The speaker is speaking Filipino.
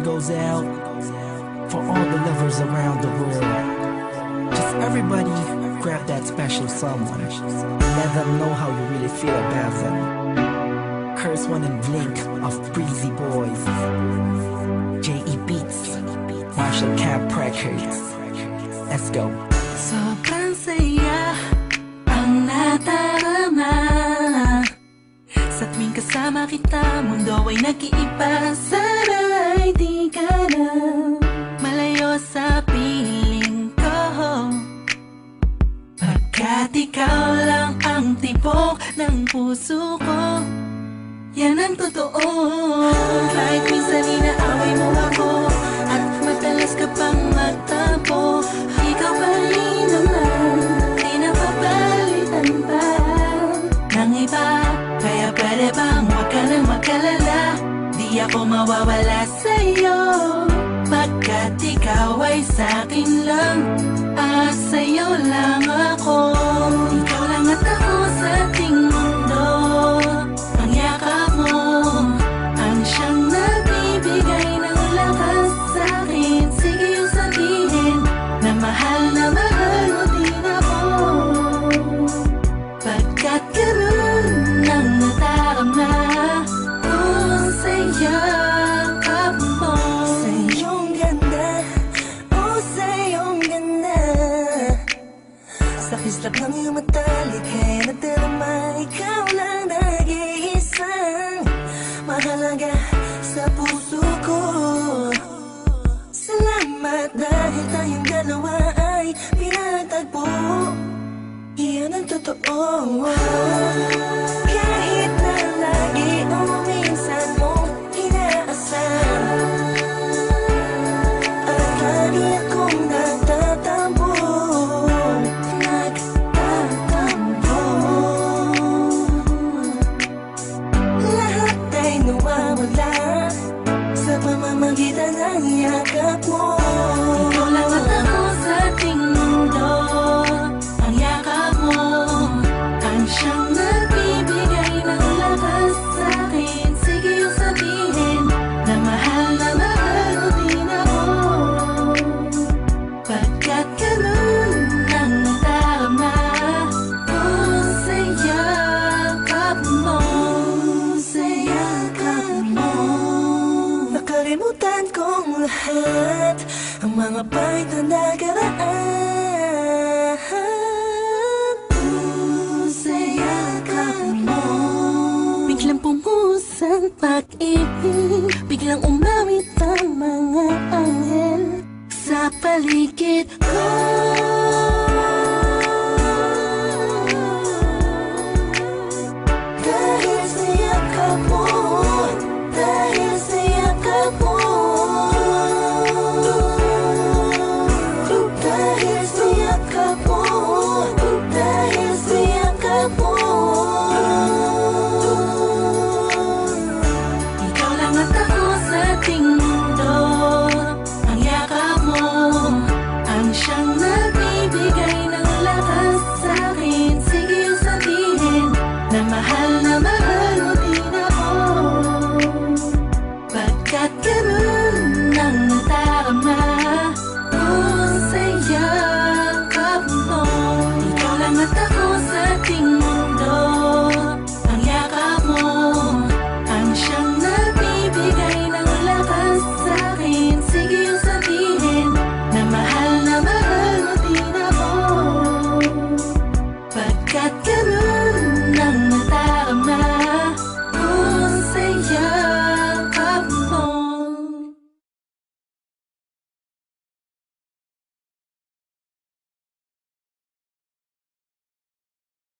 goes out for all the lovers around the world. Just everybody grab that special someone and let them know how you really feel about them. Curse One and Blink of Breezy Boys, J.E. Beats, Marshall Camp Records. Let's go. Sobrang saya ang nadarama sa tuwing kasama kita. Mundo ay nag-iiba. Sana'y di ka na malayo sa piling ko, pagkat ikaw lang ang tibok ng puso ko. Yan ang totoo. Kahit minsan inaaway mo ako at madalas ka pang magtampo, ikaw pa rin naman, di napapalitan pa ng iba. Kaya pwede bang huwag ka nang mag-alala, di ako mawawala sa'yo, pagkat ikaw ay sa'kin lang at sa'yo lang ako. Ikaw lang at ako sa ating mundo. Ang yakap mo ang siyang nagbibigay ng lakas sa'kin. Sige yung sabihin na mahal mo din ako, pagkat ganun ang nadarama ko sa yakap mo. Sa iyong ganda, oh sa iyong ganda, sa kislap ng iyong mata, likay nadarama. Ikaw lang nag-iisang mahalaga sa puso ko. Salamat dahil tayong dalawa ay pinatagpo. Iyan ang totoo. Kahit na lagi o minsan mong inaasam, at lagi akong nagtatampo. Lahat ay nawawala sa pamamagitan ng yakap mo. Ikaw lang at ako sa ating mundo. Ang yakap mo ang siyang nagbibigay ng lakas sa'kin. Sige yung sabihin na mahal mo din ako, pagkat ganun ang nadarama ko sa yakap mo. Sa yakap mo. Nakalimutan kong lahat ang mga pahit na nakaraan. Sa yakap mo. Biglang pumusang pag-ibig, biglang umawit ang mga anghel sa paligid ko.